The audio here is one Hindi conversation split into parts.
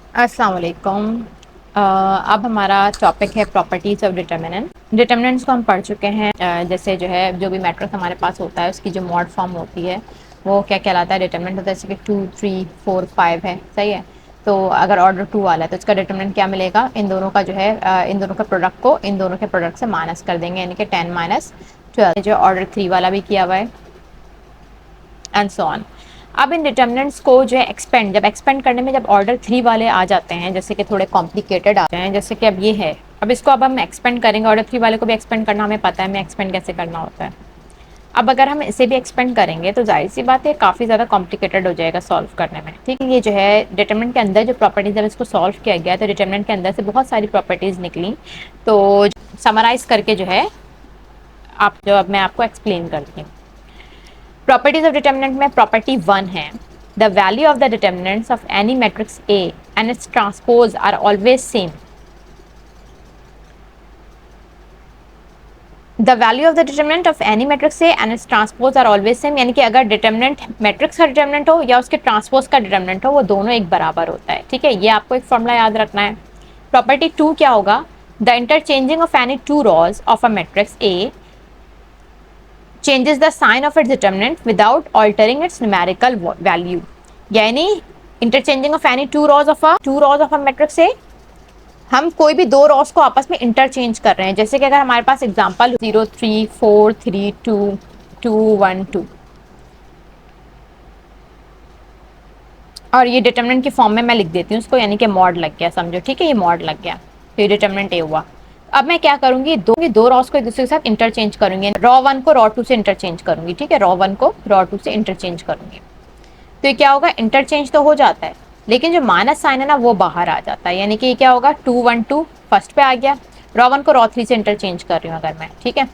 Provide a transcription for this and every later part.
अस्सलाम वालेकुम। अब हमारा टॉपिक है प्रॉपर्टीज़ ऑफ डिटर्मिनेंट। डिटर्मिनेंट्स को हम पढ़ चुके हैं। जैसे जो है जो भी मैट्रिक्स हमारे पास होता है उसकी जो मॉड फॉर्म होती है वो क्या कहलाता है, डिटर्मिनेंट होता है। जैसे कि 2 3 4 5 है, सही है। तो अगर ऑर्डर 2 वाला है तो इसका डिटर्मिनेंट क्या मिलेगा, इन दोनों का जो है इन दोनों के प्रोडक्ट को इन दोनों के प्रोडक्ट से माइनस कर देंगे, यानी कि 10 माइनस 12। जो ऑर्डर 3 वाला भी किया हुआ है एंड सो ऑन। अब इन डिटर्मिनेंट्स को जो है एक्सपेंड करने में जब ऑर्डर 3 वाले आ जाते हैं, जैसे कि थोड़े कॉम्प्लिकेटेड आते हैं, जैसे कि अब ये है, अब इसको अब हम एक्सपेंड करेंगे। ऑर्डर 3 वाले को भी एक्सपेंड करना हमें पता है, हमें एक्सपेंड कैसे करना होता है। अब अगर हम इसे भी एक्सपेंड करेंगे तो जाहिर सी बात है काफ़ी ज़्यादा कॉम्प्लिकेटेड हो जाएगा सॉल्व करने में। ठीक है, ये जो है डिटर्मिनेंट के अंदर जो प्रॉपर्टीज है इसको सॉल्व किया गया तो डिटर्मिनेंट के अंदर से बहुत सारी प्रॉपर्टीज निकली। तो समराइज करके जो है आप जो अब मैं आपको एक्सप्लेन करती हूँ। प्रॉपर्टीज ऑफ डिटर्मिनेंट में प्रॉपर्टी 1 है, the value of the determinants of any matrix A and its transpose are always same. The value of the determinant of any matrix A and its transpose are always same, यानी कि अगर डिटर्मिनेंट मैट्रिक्स का डिटर्मिनेंट हो या उसके ट्रांसपोज का डिटर्मिनेंट हो वो दोनों एक बराबर होता है। ठीक है, ये आपको एक फॉर्मूला याद रखना है। प्रॉपर्टी 2 क्या होगा, the interchanging of any two rows of a matrix A changes the sign of its determinant without altering its numerical value। यानी interchanging of any two rows of a matrix से हम कोई भी दो रॉज को आपस में इंटरचेंज कर रहे हैं। जैसे कि अगर हमारे पास एग्जांपल 0 3 4 3 2 2 1 2 और ये डिटर्मिनेंट की फॉर्म में मैं लिख देती हूँ उसको, यानी कि मॉड लग गया, समझो। ठीक है, ये मॉड लग गया तो ये डिटर्मिनेंट ए हुआ। अब मैं क्या करूंगी, दो रॉस को एक दूसरे के साथ इंटरचेंज करूंगी। रॉ 1 को रॉ 2 से इंटरचेंज करूंगी। ठीक है, रॉ 1 को रॉ 2 से इंटरचेंज करूंगी तो ये क्या होगा, इंटरचेंज तो हो जाता है लेकिन जो माइनस साइन है ना वो बाहर आ जाता है, यानी कि ये क्या होगा 2 1 2 फर्स्ट पे आ गया। रॉ 1 को रॉ 3 से इंटरचेंज कर रही हूँ अगर मैं, ठीक है,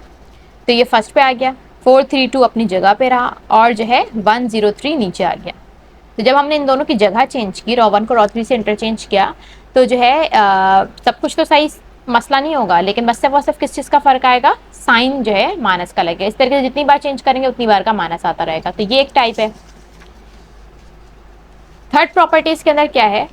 तो ये फर्स्ट पे आ गया। 4 3 2 अपनी जगह पे रहा और जो है 1 0 3 नीचे आ गया। तो जब हमने इन दोनों की जगह चेंज की, रॉ 1 को रॉ 3 से इंटरचेंज किया तो जो है सब कुछ तो सही मसला नहीं होगा, लेकिन बस सिर्फ और सिर्फ किस चीज़ का फर्क आएगा, साइन जो है माइनस का लगेगा। इस तरीके से जितनी बार चेंज करेंगे उतनी बार का माइनस आता रहेगा, तो ये एक टाइप है। थर्ड प्रॉपर्टी इसके अंदर क्या है,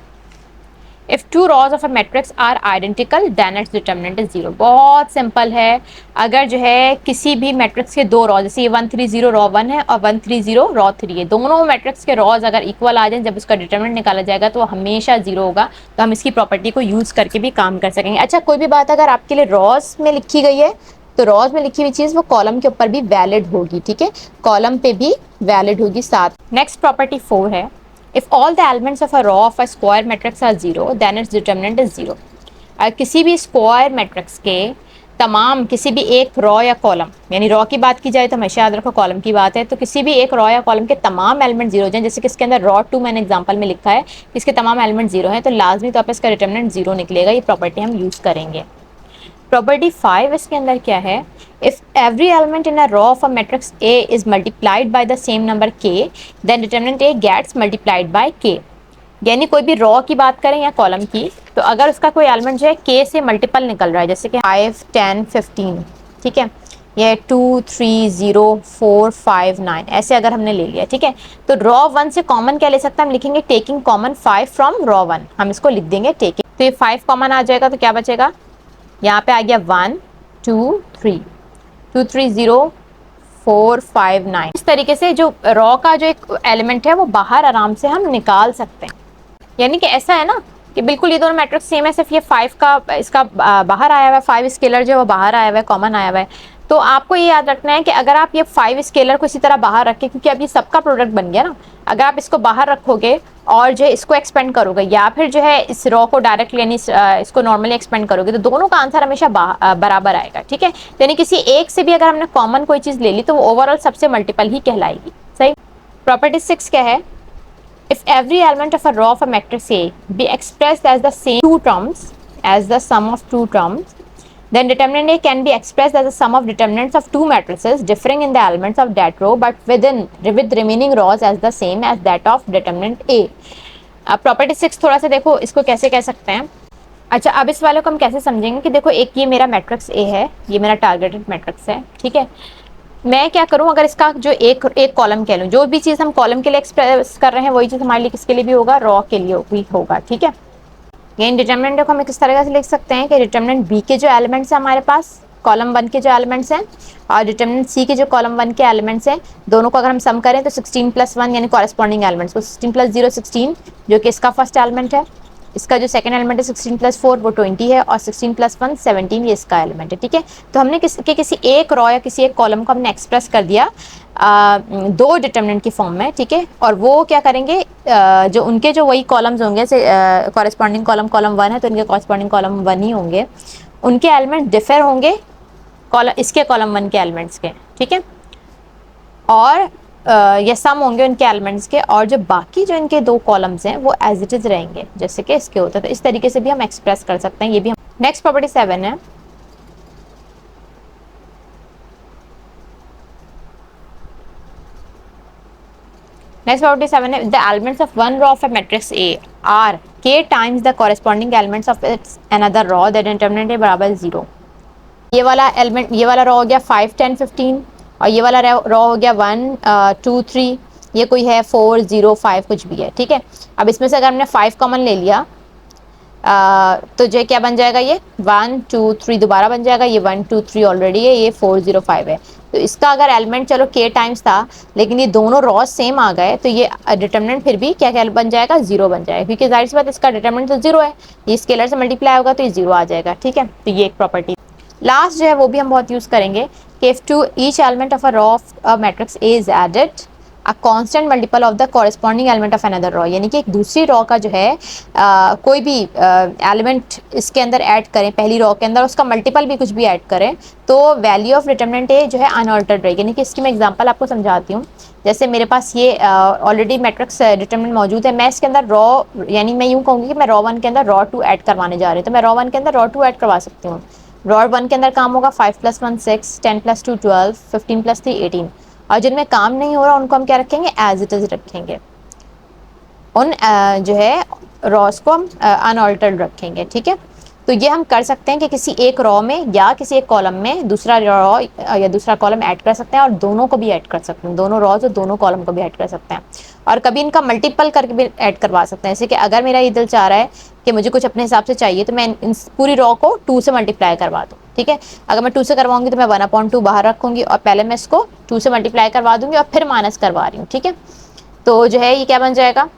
if two rows of a matrix are identical then its determinant is zero. बहुत सिंपल है, अगर जो है किसी भी मैट्रिक्स के दो रॉज, जैसे 1 3 0 रॉ 1 है और 1 3 0 रॉ 3 है, दोनों मैट्रिक्स के रॉज अगर इक्वल आ जाए जब उसका डिटर्मिनेंट निकाला जाएगा तो वो हमेशा जीरो होगा। तो हम इसकी प्रॉपर्टी को यूज करके भी काम कर सकेंगे। अच्छा, कोई भी बात अगर आपके लिए रॉज में लिखी गई है तो रॉज में लिखी हुई चीज वो कॉलम के ऊपर भी वैलिड होगी। ठीक है, कॉलम पे भी वैलिड होगी साथ। नेक्स्ट प्रॉपर्टी 4 है, if all the elements of a row of a square matrix are zero then its determinant is zero। किसी भी स्क्वायर मैट्रिक्स के तमाम किसी भी एक रॉ या कॉलम, यानी रॉ की बात की जाए तो हमेशा याद रखो कॉलम की बात है, तो किसी भी एक रॉ या कॉलम के तमाम एलिमेंट जीरो हैं, जैसे कि इसके अंदर रॉ 2 मैंने एग्जांपल में लिखा है, इसके तमाम एलिमेंट जीरो हैं, तो लाजमी तौर पर इसका डिटर्मिनेंट जीरो निकलेगा। ये प्रॉपर्टी हम यूज करेंगे। प्रॉपर्टी 5 इसके अंदर क्या है, if every element in a row of a matrix A is multiplied by the same number K then determinant A gets multiplied by K. यानी कोई भी रॉ की बात करें या कॉलम की, तो अगर उसका कोई एलिमेंट जो है के से मल्टीपल निकल रहा है, जैसे कि 5 10 15, ठीक है, ये 2 3 0 4 5 9 ऐसे अगर हमने ले लिया, ठीक है, तो रॉ 1 से कॉमन क्या ले सकते हैं, हम लिखेंगे टेकिंग कॉमन 5 फ्रॉम रॉ 1, हम इसको लिख देंगे टेकिंग। तो ये 5 कॉमन आ जाएगा तो क्या बचेगा, यहाँ पे आ गया 1 2 3 2 3 0 4 5 9। इस तरीके से जो रॉ का जो एक एलिमेंट है वो बाहर आराम से हम निकाल सकते हैं। यानी कि ऐसा है ना कि बिल्कुल ये दोनों मैट्रिक्स सेम है, सिर्फ ये 5 का इसका बाहर आया हुआ है, 5 स्केलर जो है वो बाहर आया हुआ है, कॉमन आया हुआ है। तो आपको ये याद रखना है कि अगर आप ये 5 स्केलर को इसी तरह बाहर रखें, क्योंकि अब ये सबका प्रोडक्ट बन गया ना, अगर आप इसको बाहर रखोगे और जो है इसको एक्सपेंड करोगे या फिर जो है इस रॉ को डायरेक्ट यानी इसको नॉर्मली एक्सपेंड करोगे तो दोनों का आंसर हमेशा बराबर आएगा। ठीक है, यानी किसी एक से भी अगर हमने कॉमन कोई चीज़ ले ली तो वो ओवरऑल सबसे मल्टीपल ही कहलाएगी। सही। प्रॉपर्टी 6 क्या है, if every element of a row of a matrix A be expressed as the same two terms as the sum of two terms, then determinant A can be expressed as the sum of determinants of two matrices differing in the elements of that row but with remaining rows as the same as that of determinant A। अब प्रॉपर्टी 6 थोड़ा सा देखो इसको कैसे कह सकते हैं। अच्छा, अब इस वाले को हम कैसे समझेंगे कि देखो एक ये मेरा मैट्रिक्स ए है, ये मेरा टारगेटेड मैट्रिक्स है, ठीक है, मैं क्या करूं, अगर इसका जो एक कॉलम कह लूं, जो भी चीज़ हम कॉलम के लिए एक्सप्रेस कर रहे हैं वही चीज़ हमारे लिए किसके लिए भी होगा, रॉ के लिए भी होगा। ठीक है, ये डिटर्मिनेंट को हम किस तरह से लिख सकते हैं कि डिटर्मिनेंट बी के जो एलिमेंट्स हैं हमारे पास कॉलम 1 के जो एलिमेंट्स हैं और डिटर्मिनेंट सी के जो कॉलम 1 के एलिमेंट्स हैं, दोनों को अगर हम सम करें तो 16+1 यानी कॉरेस्पॉन्डिंग एलिमेंट्स को 16+0 16 जो कि इसका फर्स्ट एलिमेंट है, इसका जो सेकंड एलिमेंट है 16+4 वो 20 है और 16+1 17 ये इसका एलिमेंट है। ठीक है, तो हमने किसी एक रो या किसी एक कॉलम को हमने एक्सप्रेस कर दिया दो डिटर्मिनेंट की फॉर्म में। ठीक है, और वो क्या करेंगे, जो उनके जो वही कॉलम्स होंगे, जैसे कॉरेस्पॉन्डिंग कॉलम कॉलम 1 है तो इनके कॉरेस्पॉन्डिंग कॉलम 1 ही होंगे, उनके एलिमेंट डिफर होंगे कॉलम इसके कॉलम 1 के एलिमेंट्स के। ठीक है, और ये सम होंगे उनके एलिमेंट्स के, और जो बाकी जो इनके दो कॉलम्स हैं वो एज इट इज रहेंगे जैसे कि इसके होते हैं। तो इस तरीके से भी हम एक्सप्रेस कर सकते हैं। ये भी हम नेक्स्ट प्रॉपर्टी 7 है। नेक्स्ट प्रॉपर्टी 7 है the elements of one row of a matrix A are K times the corresponding elements of its another row that determinant A बराबर 0। ये वाला एलिमेंट, ये वाला रो हो गया 5 10 15 और ये वाला रो हो गया 1 2 3, ये कोई है 4 0 5 कुछ भी है। ठीक है, अब इसमें से अगर हमने 5 कॉमन ले लिया तो जो क्या बन जाएगा, ये 1 2 3 दोबारा बन जाएगा, ये 1 2 3 ऑलरेडी है, ये 4 0 5 है। तो इसका अगर एलिमेंट चलो k टाइम्स था लेकिन ये दोनों रॉ सेम आ गए तो ये डिटरमिनेंट फिर भी क्या क्या बन जाएगा, 0 बन जाएगा, क्योंकि जाहिर सी बात इसका डिटरमिनेंट तो 0 है, ये स्केलर से मल्टीप्लाई होगा तो ये 0 आ जाएगा। ठीक है, तो ये एक प्रॉपर्टी। लास्ट जो है वो भी हम बहुत यूज करेंगे कि if to each element of a row of a matrix A is added a constant multiple of the corresponding element of another row, यानी कि एक दूसरी रो का जो है कोई भी एलिमेंट इसके अंदर ऐड करें, पहली रो के अंदर उसका मल्टीपल भी कुछ भी ऐड करें तो वैल्यू ऑफ डिटरमिनेंट ए जो है अनऑल्टर्ड रहेगी। यानी कि इसकी मैं एग्जांपल आपको समझाती हूँ। जैसे मेरे पास ये ऑलरेडी मैट्रिक्स डिटरमिनेंट मौजूद है, मैं इसके अंदर रो, यानी मैं यूँ कहूँगी कि मैं रो 1 के अंदर रो 2 ऐड करवाने जा रही हूँ, तो मैं रो 1 के अंदर रो 2 ऐड करवा सकती हूँ। रो 1 के अंदर काम होगा 5+1 6 10+2 12 15+3 18, और जिनमें काम नहीं हो रहा उनको हम क्या रखेंगे, एज इट इज रखेंगे, उन जो है रॉस को हम अनऑल्टर्ड रखेंगे। ठीक है, तो ये हम कर सकते हैं कि किसी एक रॉ में या किसी एक कॉलम में दूसरा रॉ या दूसरा कॉलम ऐड कर सकते हैं, और दोनों को भी ऐड कर सकते हैं, दोनों रॉज और दोनों कॉलम को भी ऐड कर सकते हैं, और कभी इनका मल्टीपल करके भी ऐड करवा सकते हैं। जैसे कि अगर मेरा ये दिल चाह रहा है कि मुझे कुछ अपने हिसाब से चाहिए तो मैं इन पूरी रॉ को 2 से मल्टीप्लाई करवा दूँ। ठीक है, अगर मैं 2 से करवाऊंगी तो मैं 1/2 बाहर रखूंगी और पहले मैं इसको 2 से मल्टीप्लाई करवा दूंगी और फिर माइनस करवा रही हूँ। ठीक है, तो जो है ये क्या बन जाएगा,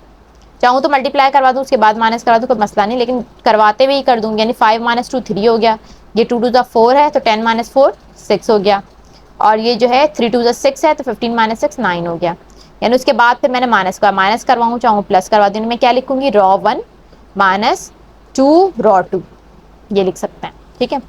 चाहूँ तो मल्टीप्लाई करवा दूँ उसके बाद माइनस करवा दूँ, कोई मसला नहीं, लेकिन करवाते हुए ही कर दूंगी। यानी 5 - 2 3 हो गया, ये 2 2 4 है तो 10 - 4 6 हो गया, और ये जो है 3 2 6 है तो 15 - 6 9 हो गया। यानी उसके बाद फिर मैंने माइनस करवाऊँ, चाहूँ प्लस करवा दूँ, मैं क्या लिखूंगी, रो 1 - 2 रो 2 ये लिख सकते हैं। ठीक है,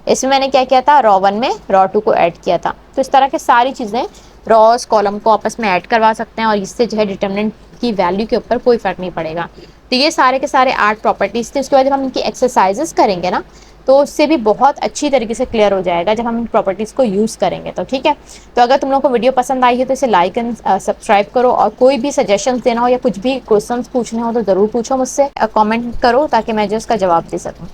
इसमें मैंने क्या किया था, रो 1 में रो 2 को ऐड किया था। तो इस तरह के सारी चीज़ें रॉस कॉलम को आपस में ऐड करवा सकते हैं, और इससे जो है डिटरमिनेंट की वैल्यू के ऊपर कोई फर्क नहीं पड़ेगा। तो ये सारे के सारे 8 प्रॉपर्टीज थे। उसके बाद जब हम इनकी एक्सरसाइजेस करेंगे ना तो उससे भी बहुत अच्छी तरीके से क्लियर हो जाएगा जब हम इन प्रॉपर्टीज़ को यूज़ करेंगे। तो ठीक है, तो अगर तुम लोगों को वीडियो पसंद आई है तो इसे लाइक एंड सब्सक्राइब करो, और कोई भी सजेशंस देना हो या कुछ भी क्वेश्चंस पूछने हो तो ज़रूर पूछो मुझसे, कमेंट करो ताकि मैं जो उसका जवाब दे सकूँ।